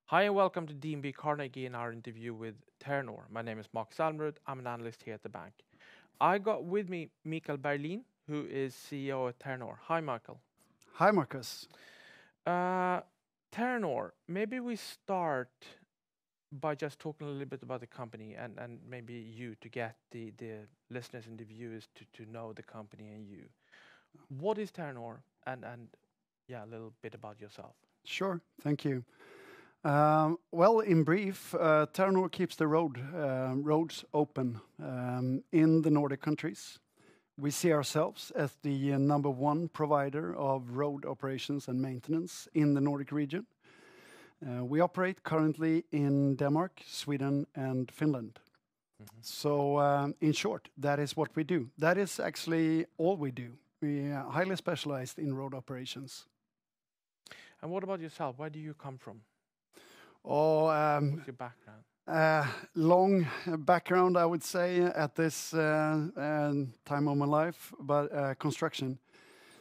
Hi and welcome to DNB Carnegie in our interview with Terranor. My name is Markus Almerud. I'm an analyst here at the bank. I got with me Mikael Berglin, who is CEO at Terranor. Hi, Michael. Hi, Markus. Terranor, maybe we start by just talking a little bit about the company and maybe you to get the listeners and the viewers to know the company and you. What is Terranor and yeah, a little bit about yourself. Sure, thank you. Well, in brief, Terranor keeps the roads open in the Nordic countries. We see ourselves as the number one provider of road operations and maintenance in the Nordic region. We operate currently in Denmark, Sweden, and Finland. So, in short, that is what we do. That is actually all we do. We are highly specialized in road operations. And what about yourself? Where do you come from? What's your background? Long background, I would say, at this time of my life, but construction.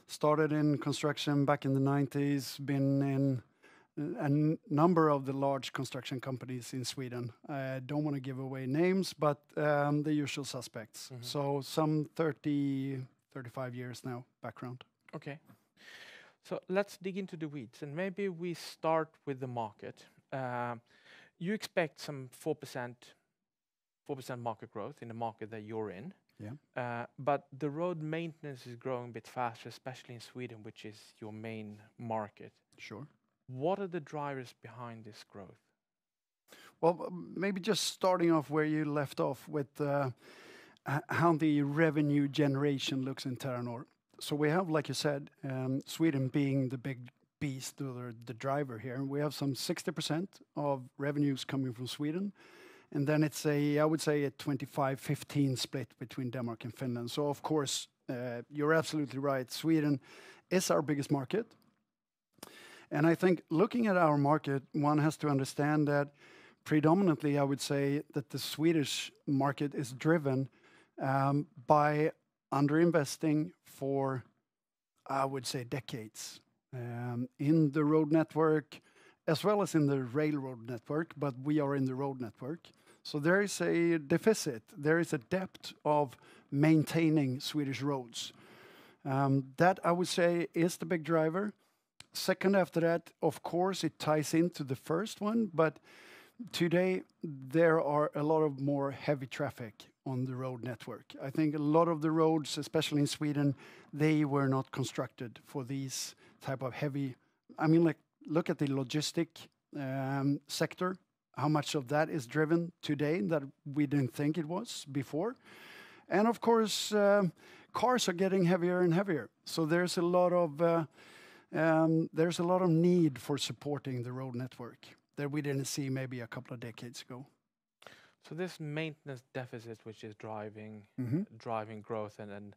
Started in construction back in the 90s, been in a number of the large construction companies in Sweden. I don't want to give away names, but the usual suspects. So some 35 years now background. Okay. So let's dig into the weeds and maybe we start with the market. You expect some 4% market growth in the market that you're in. Yeah. But the road maintenance is growing a bit faster, especially in Sweden, which is your main market. Sure. What are the drivers behind this growth? Well, maybe just starting off where you left off with how the revenue generation looks in Terranor. So we have, like you said, Sweden being the big beast or the driver here. We have some 60% of revenues coming from Sweden. And then it's I would say a 25-15 split between Denmark and Finland. So of course, you're absolutely right. Sweden is our biggest market. And I think looking at our market, one has to understand that predominantly I would say that the Swedish market is driven by underinvesting for, I would say, decades. In the road network as well as in the railroad network, but we are in the road network. So there is a deficit, there is a depth of maintaining Swedish roads. That I would say is the big driver. Second after that, of course, it ties into the first one, but today there are a lot of more heavy traffic on the road network. I think a lot of the roads, especially in Sweden, they were not constructed for these type of heavy. I mean, like look at the logistic sector. How much of that is driven today that we didn't think it was before, and of course, cars are getting heavier and heavier. So there's a lot of need for supporting the road network that we didn't see maybe a couple of decades ago. So this maintenance deficit, which is driving growth and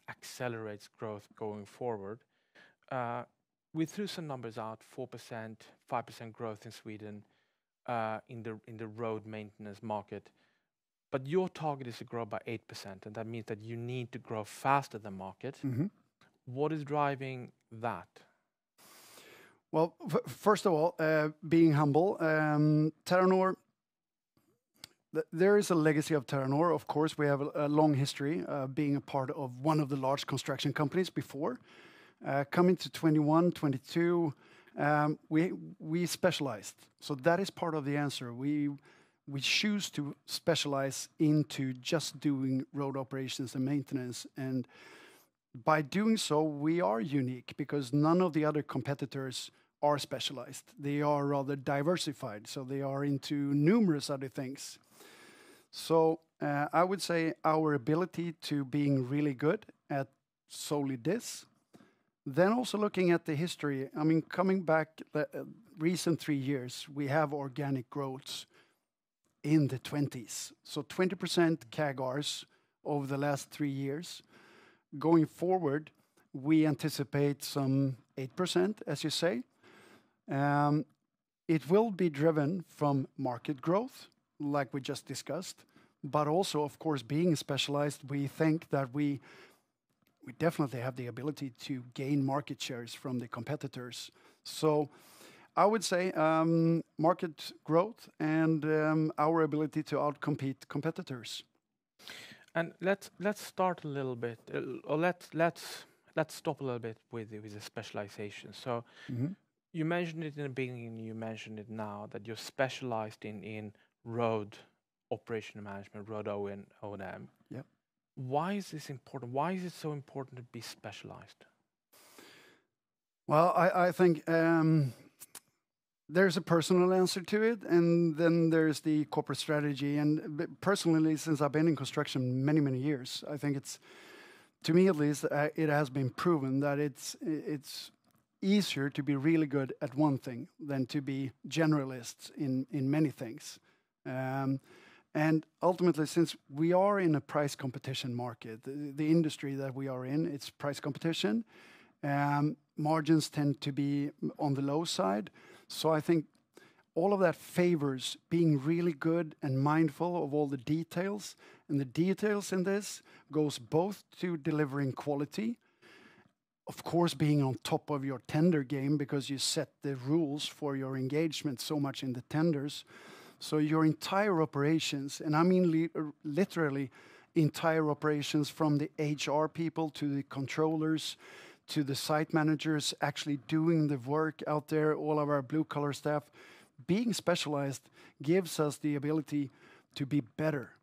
accelerates growth going forward, we threw some numbers out: 4%, 5% growth in Sweden in the road maintenance market. But your target is to grow by 8%, and that means that you need to grow faster than market. What is driving that? Well, first of all, being humble, Terranor. There is a legacy of Terranor. Of course, we have a long history being a part of one of the large construction companies before. Coming to 21, 22, we specialized. So that is part of the answer. We choose to specialize into just doing road operations and maintenance. And by doing so, we are unique because none of the other competitors are specialized. They are rather diversified. So they are into numerous other things. So I would say our ability to being really good at solely this. Then also looking at the history, I mean, coming back the recent 3 years, we have organic growth in the 20s. So 20% CAGRs over the last 3 years. Going forward, we anticipate some 8%, as you say. It will be driven from market growth, like we just discussed, but also, of course, being specialized, we think that we definitely have the ability to gain market shares from the competitors. So I would say market growth and our ability to outcompete competitors. And let's start a little bit, or let's stop a little bit with the specialization. So you mentioned it in the beginning, you mentioned it now, that you're specialized in road operation management, road O&M. Yep. Why is this important? Why is it so important to be specialized? Well, I think there's a personal answer to it, and then there's the corporate strategy. And personally, since I've been in construction many, many years, I think it's, to me at least, it has been proven that it's easier to be really good at one thing than to be generalists in many things. And ultimately, since we are in a price competition market, the industry that we are in, it's price competition. Margins tend to be on the low side. So I think all of that favors being really good and mindful of all the details. And the details in this goes both to delivering quality, of course, being on top of your tender game because you set the rules for your engagement so much in the tenders. So your entire operations, and I mean literally entire operations, from the HR people to the controllers to the site managers actually doing the work out there, all of our blue-collar staff, being specialized gives us the ability to be better,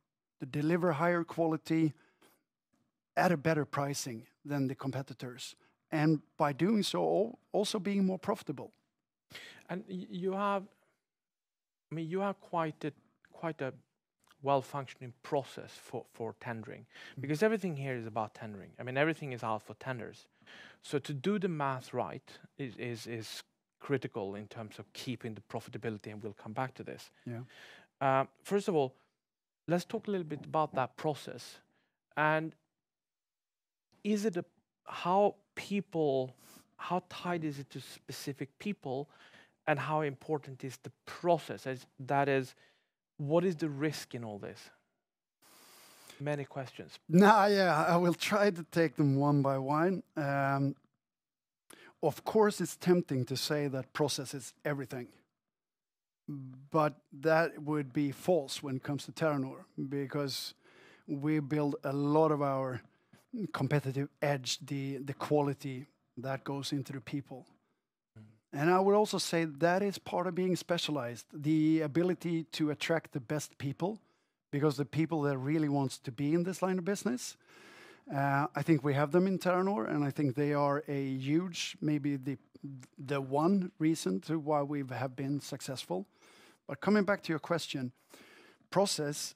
to deliver higher quality at a better pricing than the competitors. And by doing so, also being more profitable. And you have quite a well-functioning process for tendering, because everything here is about tendering. I mean, everything is out for tenders. So to do the math right is critical in terms of keeping the profitability, and we'll come back to this. Yeah. First of all, let's talk a little bit about that process. And is it how tied is it to specific people, and how important is the process? That is, what is the risk in all this? Many questions. Yeah, I will try to take them one by one. Of course, it's tempting to say that process is everything. But that would be false when it comes to Terranor, because we build a lot of our competitive edge, the quality that goes into the people. And I would also say that is part of being specialized, the ability to attract the best people, because the people that really wants to be in this line of business, I think we have them in Terranor, and I think they are a huge, maybe the one reason to why we have been successful. But coming back to your question, process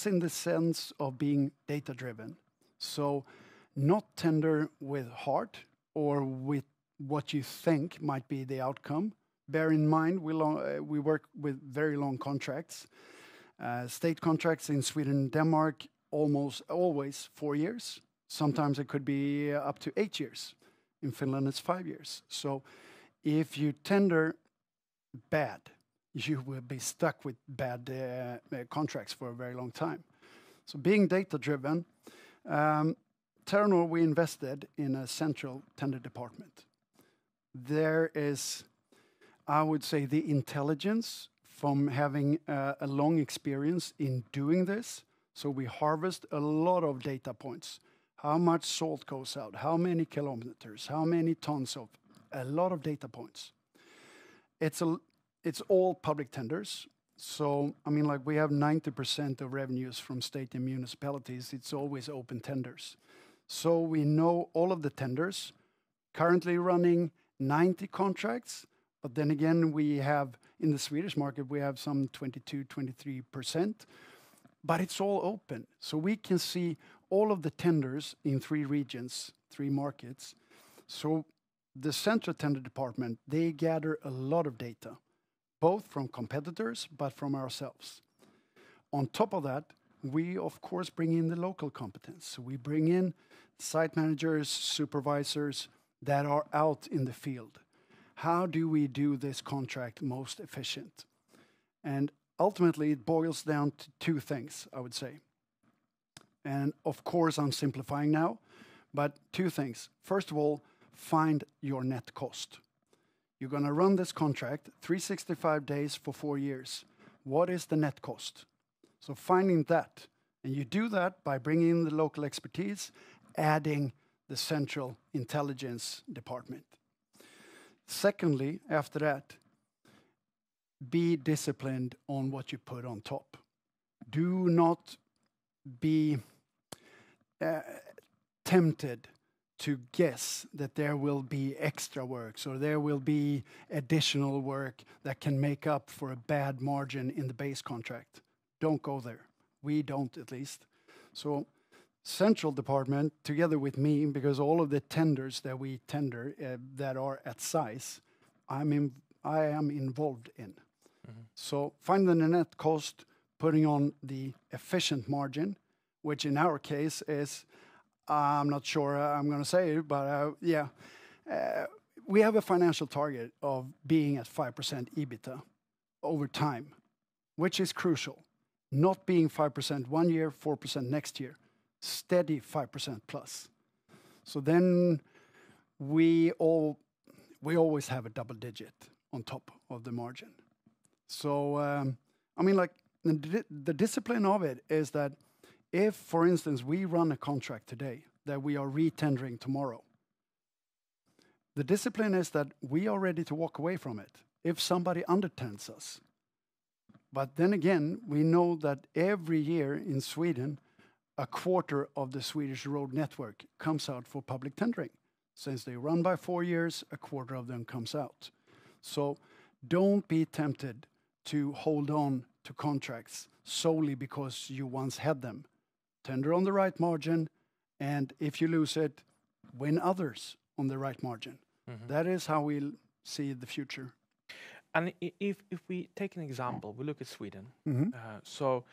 in the sense of being data-driven. So not tender with heart or with what you think might be the outcome. Bear in mind, we work with very long contracts. State contracts in Sweden and Denmark, almost always 4 years. Sometimes it could be up to 8 years. In Finland, it's 5 years. So if you tender bad, you will be stuck with bad contracts for a very long time. So being data-driven, Terranor, we invested in a central tender department. There is, I would say, the intelligence from having a long experience in doing this. So we harvest a lot of data points. How much salt goes out, how many kilometers, how many tons of, a lot of data points. It's all public tenders. So, I mean, like we have 90% of revenues from state and municipalities. It's always open tenders. So we know all of the tenders, currently running 90 contracts. But then again, we have, in the Swedish market, we have some 22, 23%. But it's all open. So we can see all of the tenders in 3 regions, 3 markets. So the central tender department, they gather a lot of data, both from competitors, but from ourselves. On top of that, we, of course, bring in the local competence. So we bring in site managers, supervisors that are out in the field. How do we do this contract most efficient? And ultimately, it boils down to 2 things, I would say. And of course, I'm simplifying now, but 2 things. First of all, find your net cost. You're going to run this contract 365 days for 4 years. What is the net cost? So finding that, and you do that by bringing in the local expertise, adding the central intelligence department. Secondly, after that, be disciplined on what you put on top. Do not be tempted to guess that there will be extra works or there will be additional work that can make up for a bad margin in the base contract. Don't go there. We don't, at least. So central department, together with me, because all of the tenders that we tender that are at size, I am involved in. So finding the net cost, putting on the efficient margin, which in our case is, I'm not sure I'm going to say it, but we have a financial target of being at 5% EBITDA over time, which is crucial. Not being 5% one year, 4% next year, steady 5% plus. So then we always have a double digit on top of the margin. So, the discipline of it is that if, for instance, we run a contract today that we are re-tendering tomorrow, the discipline is that we are ready to walk away from it if somebody undertends us. But then again, we know that every year in Sweden, a quarter of the Swedish road network comes out for public tendering. Since they run by 4 years, a quarter of them comes out. So don't be tempted to hold on to contracts solely because you once had them. Tender on the right margin, and if you lose it, win others on the right margin. That is how we'll see the future. And if we take an example, we look at Sweden. So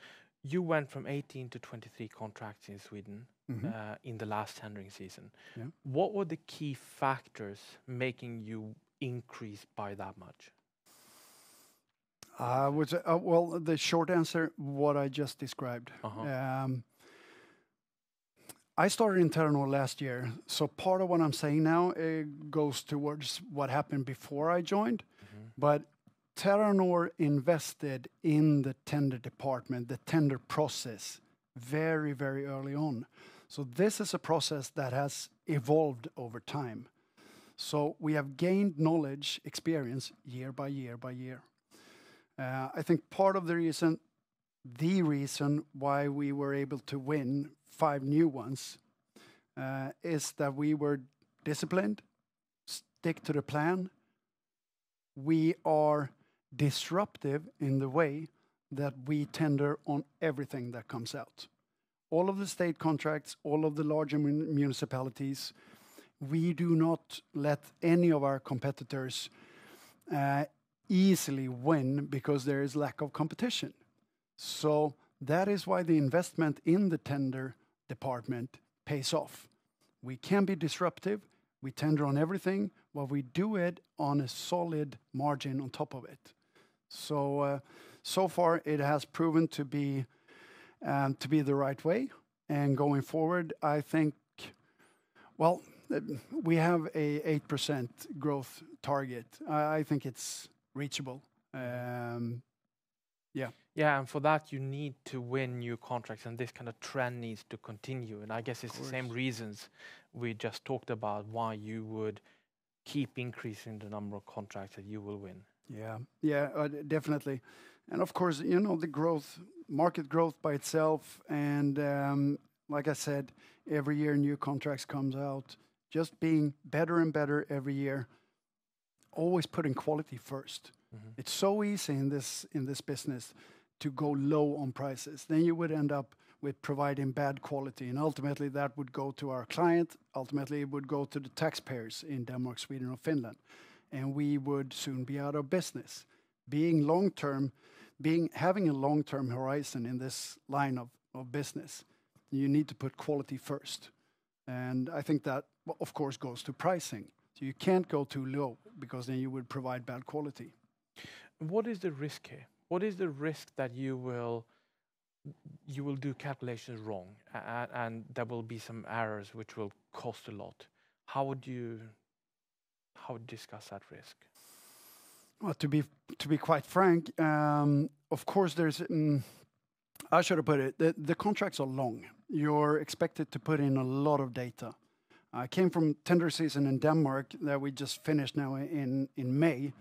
you went from 18 to 23 contracts in Sweden in the last tendering season. Yeah. What were the key factors making you increase by that much? Well, the short answer, what I just described. I started in Terranor last year, so part of what I'm saying now goes towards what happened before I joined. But Terranor invested in the tender department, the tender process, very, very early on. So this is a process that has evolved over time. So we have gained knowledge, experience, year by year by year. I think part of the reason why we were able to win 5 new ones is that we were disciplined, stick to the plan. We are disruptive in the way that we tender on everything that comes out. All of the state contracts, all of the larger municipalities, we do not let any of our competitors easily win because there is lack of competition. So that is why the investment in the tender department pays off. We can be disruptive, we tender on everything, but we do it on a solid margin on top of it. So so far it has proven to be the right way. And going forward, I think, well, we have a 8% growth target. I think it's reachable. Yeah, and for that you need to win new contracts, and this kind of trend needs to continue. And I guess it's the same reasons we just talked about why you would keep increasing the number of contracts that you will win. Yeah, definitely. And of course, the growth, market growth by itself, and like I said, every year new contracts comes out, just being better and better every year, always putting quality first. It's so easy in this business to go low on prices. Then you would end up with providing bad quality, and ultimately that would go to our client. Ultimately, it would go to the taxpayers in Denmark, Sweden, or Finland, and we would soon be out of business. Having a long-term horizon in this line of business, you need to put quality first, and I think that, of course, goes to pricing. So you can't go too low because then you would provide bad quality. What is the risk here? What is the risk that you will do calculations wrong and there will be some errors which will cost a lot? How would you discuss that risk? Well, to be quite frank, of course, there's. I should have put it. The contracts are long. You're expected to put in a lot of data. I came from tender season in Denmark that we just finished now in May,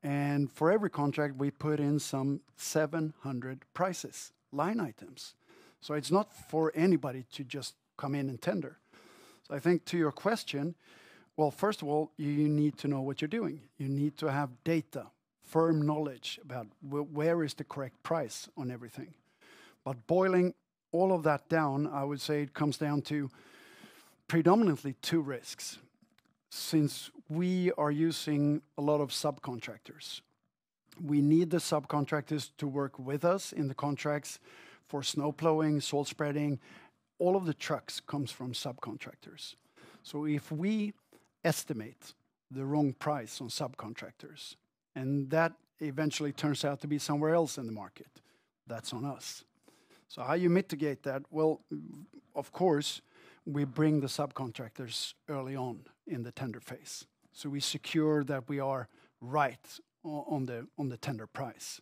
and for every contract we put in some 700 prices, line items. So it's not for anybody to just come in and tender. So I think to your question, well, first of all, you need to know what you're doing. You need to have data, firm knowledge about where is the correct price on everything. But boiling all of that down, I would say it comes down to predominantly two risks. Since we are using a lot of subcontractors, we need the subcontractors to work with us in the contracts for snow plowing, salt spreading. All of the trucks comes from subcontractors. So if we estimate the wrong price on subcontractors, and that eventually turns out to be somewhere else in the market, that's on us. So how you mitigate that? Well, of course, we bring the subcontractors early on in the tender phase. So we secure that we are right on the tender price.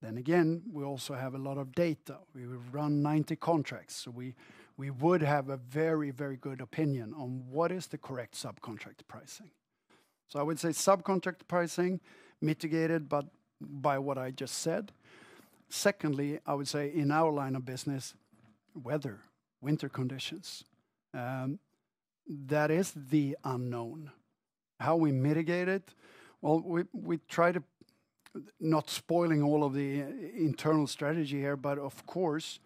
Then again, we also have a lot of data. We run 90 contracts, so we would have a very, very good opinion on what is the correct subcontract pricing. So I would say subcontract pricing mitigated but by what I just said. Secondly, I would say in our line of business, weather, winter conditions. That is the unknown. How we mitigate it? Well, we try to, not spoiling all of the internal strategy here, but of course,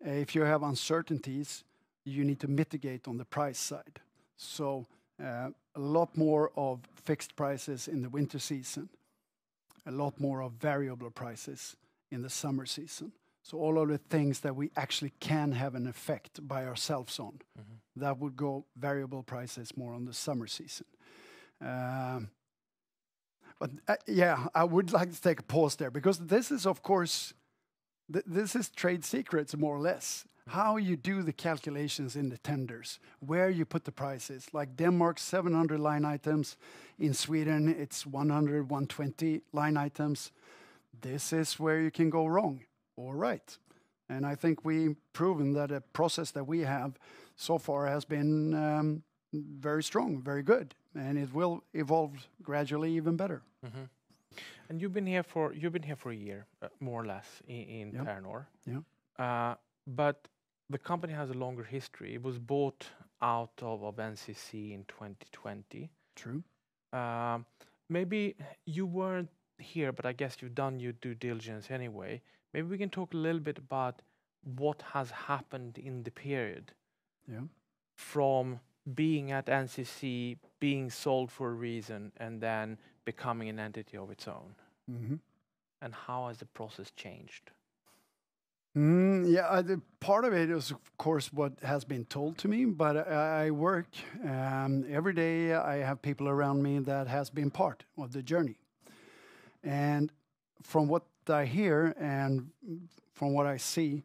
if you have uncertainties, you need to mitigate on the price side. So a lot more of fixed prices in the winter season, a lot more of variable prices in the summer season. So all of the things that we actually can have an effect by ourselves on, that would go variable prices more on the summer season. But yeah, I would like to take a pause there because this is, of course, this is trade secrets more or less. How you do the calculations in the tenders, where you put the prices. Like Denmark, 700 line items. In Sweden, it's 100, 120 line items. This is where you can go wrong or right. And I think we've proven that a process that we have so far has been very strong, very good, and it will evolve gradually even better. Mm-hmm. And you've been here for a year, more or less, in Terranor. Yeah. But the company has a longer history. It was bought out of NCC in 2020. True. Maybe you weren't here, but I guess you've done your due diligence anyway. Maybe we can talk a little bit about what has happened in the period. Yeah. From being at NCC, being sold for a reason, and then becoming an entity of its own. Mm-hmm. And how has the process changed? Part of it is, of course, what has been told to me, but I work every day. I have people around me that has been part of the journey. And from what I hear and from what I see,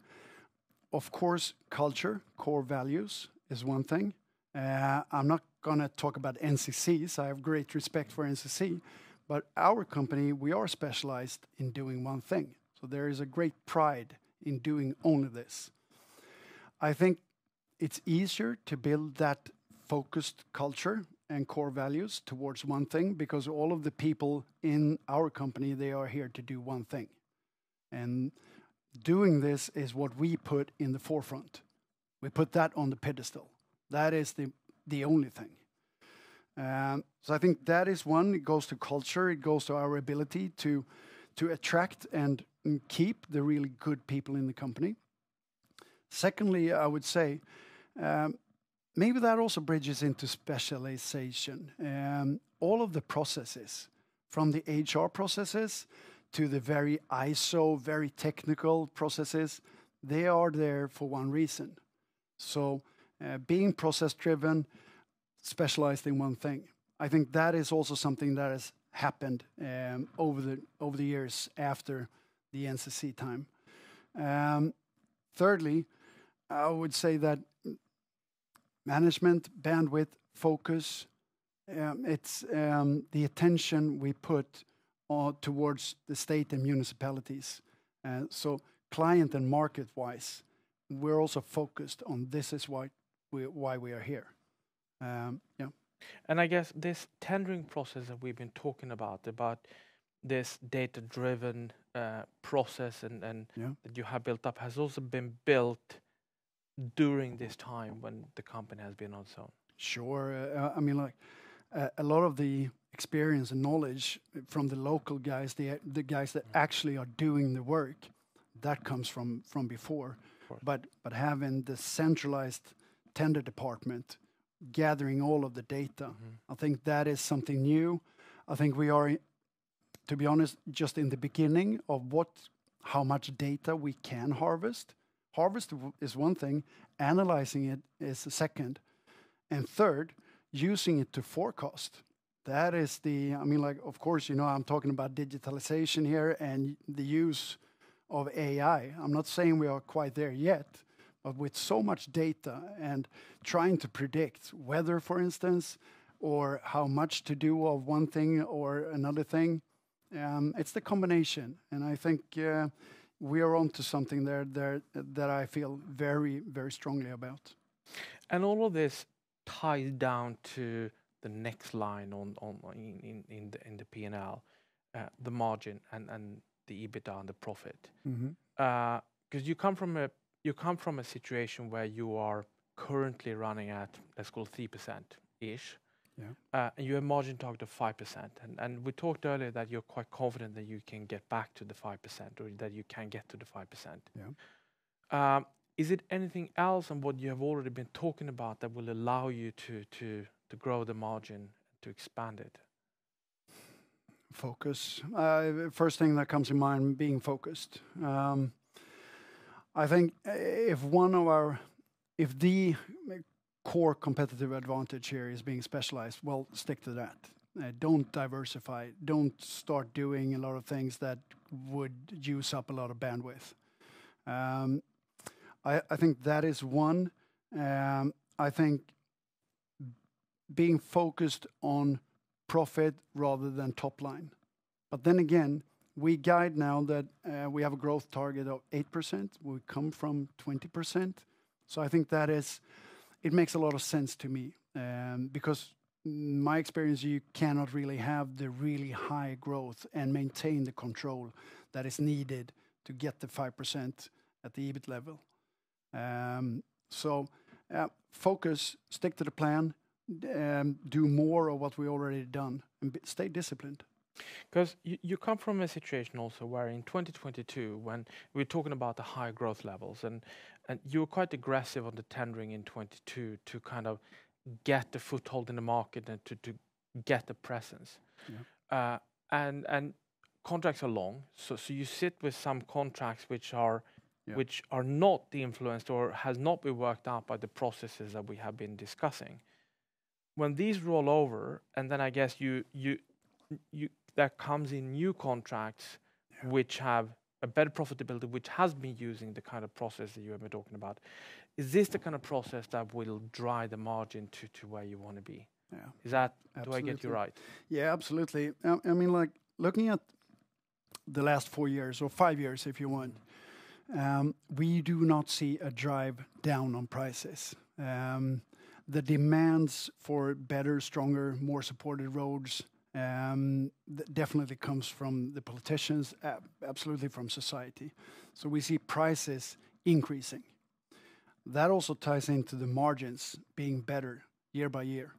of course, culture, core values is one thing. I'm not going to talk about NCCs. I have great respect for NCC, but our company, we are specialized in doing one thing. So there is a great pride in doing only this. I think it's easier to build that focused culture and core values towards one thing because all of the people in our company, they are here to do one thing. And doing this is what we put in the forefront. We put that on the pedestal. That is the only thing. So I think that is one. It goes to culture. It goes to our ability to attract and keep the really good people in the company. Secondly, I would say maybe that also bridges into specialization. All of the processes, from the HR processes to the very ISO, very technical processes, they are there for one reason. So being process-driven, specialized in one thing. I think that is also something that has happened over the years after the NCC time. Thirdly, I would say that management, bandwidth, focus, it's the attention we put towards the state and municipalities. So client and market-wise, we're also focused on this is why we are here. Yeah. And I guess this tendering process that we've been talking about this data-driven process and that you have built up has also been built during this time when the company has been on its own. Sure. I mean, like a lot of the experience and knowledge from the local guys, the guys that actually are doing the work, that comes from before. But having the centralized tender department gathering all of the data, I think that is something new. I think we are, to be honest, just in the beginning of how much data we can harvest. Harvest is one thing, analyzing it is the second. And third, using it to forecast. That is of course, I'm talking about digitalization here and the use of AI. I'm not saying we are quite there yet, but with so much data and trying to predict weather, for instance, or how much to do of one thing or another thing, it's the combination. And I think we are onto something there that I feel very, very strongly about. And all of this ties down to the next line in the P&L, the margin and the EBITDA and the profit. Because you come from a situation where you are currently running at, let's call it 3%-ish. Yeah. And you have a margin target of 5%. And we talked earlier that you're quite confident that you can get back to the 5% or that you can get to the 5%. Yeah. Is it anything else and what you have already been talking about that will allow you to grow the margin, to expand it? Focus. First thing that comes to mind, being focused. I think if the core competitive advantage here is being specialized, well, stick to that. Don't diversify. Don't start doing a lot of things that would use up a lot of bandwidth. I think that is one. I think being focused on profit rather than top line. But then again, we guide now that we have a growth target of 8%. We come from 20%. So I think it makes a lot of sense to me. Because in my experience, you cannot really have the really high growth and maintain the control that is needed to get the 5% at the EBIT level. Focus, stick to the plan, do more of what we already done, and stay disciplined. Because you come from a situation also where in 2022, when we're talking about the high growth levels, and you were quite aggressive on the tendering in 22 to kind of get the foothold in the market and to get the presence. Yeah. And contracts are long, so you sit with some contracts which are not influenced or has not been worked out by the processes that we have been discussing. When these roll over, and then I guess there comes in new contracts which have a better profitability, which has been using the kind of process that you have been talking about. Is this the kind of process that will drive the margin to where you want to be? Yeah. Is that, absolutely. Do I get you right? Yeah, absolutely. I mean, like looking at the last 4 years or 5 years, if you want, we do not see a drive down on prices. The demands for better, stronger, more supported roads definitely comes from the politicians, absolutely from society. So we see prices increasing. That also ties into the margins being better year by year,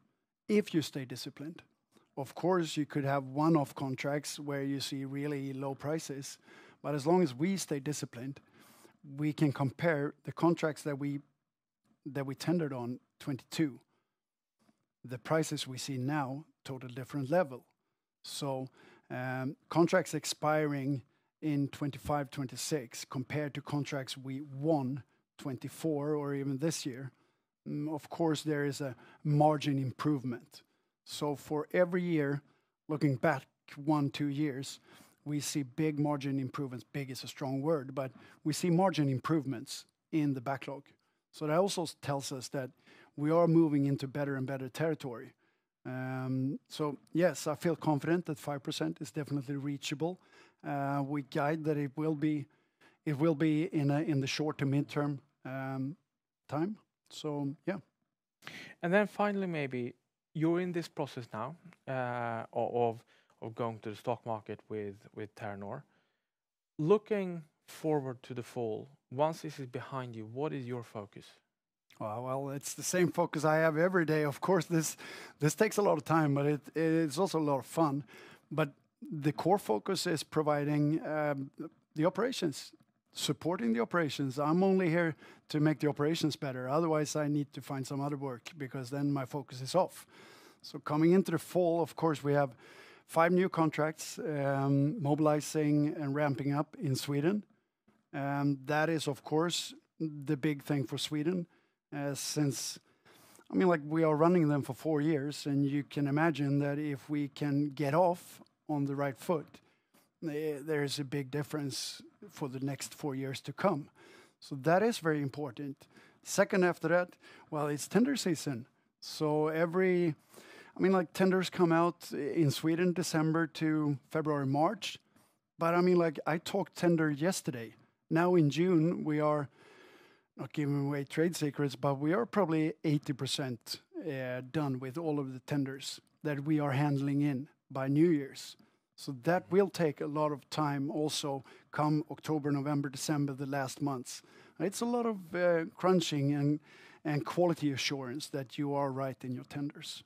if you stay disciplined. Of course, you could have one-off contracts where you see really low prices, but as long as we stay disciplined, we can compare the contracts that we tendered on 22. The prices we see now, total different level. So contracts expiring in 25, 26 compared to contracts we won 24 or even this year, of course there is a margin improvement. So for every year, looking back 1-2 years, we see big margin improvements. Big is a strong word, but we see margin improvements in the backlog. So that also tells us that we are moving into better and better territory. So yes, I feel confident that 5% is definitely reachable. We guide that it will be in the short to midterm time. So yeah. And then finally, maybe you're in this process now of going to the stock market with Terranor. Looking forward to the fall, once this is behind you, what is your focus? Well, it's the same focus I have every day. Of course, this takes a lot of time, but it's also a lot of fun. But the core focus is providing the operations, supporting the operations. I'm only here to make the operations better. Otherwise, I need to find some other work because then my focus is off. So coming into the fall, of course, we have 5 new contracts mobilizing and ramping up in Sweden. That is, of course, the big thing for Sweden. Since, I mean, like we are running them for 4 years, and you can imagine that if we can get off on the right foot, there is a big difference for the next 4 years to come. So that is very important. Second after that, well, it's tender season. So tenders come out in Sweden, December to February, March. But I mean, like I talked tender yesterday. Now in June, we are not giving away trade secrets, but we are probably 80% done with all of the tenders that we are handling in by New Year's. So that will take a lot of time also come October, November, December, the last months. It's a lot of crunching and quality assurance that you are right in your tenders.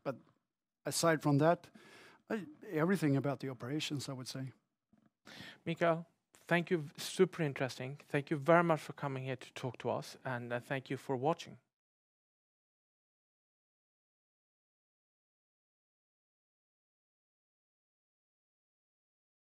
But aside from that, everything about the operations, I would say. Mikael, thank you. Super interesting. Thank you very much for coming here to talk to us, and thank you for watching.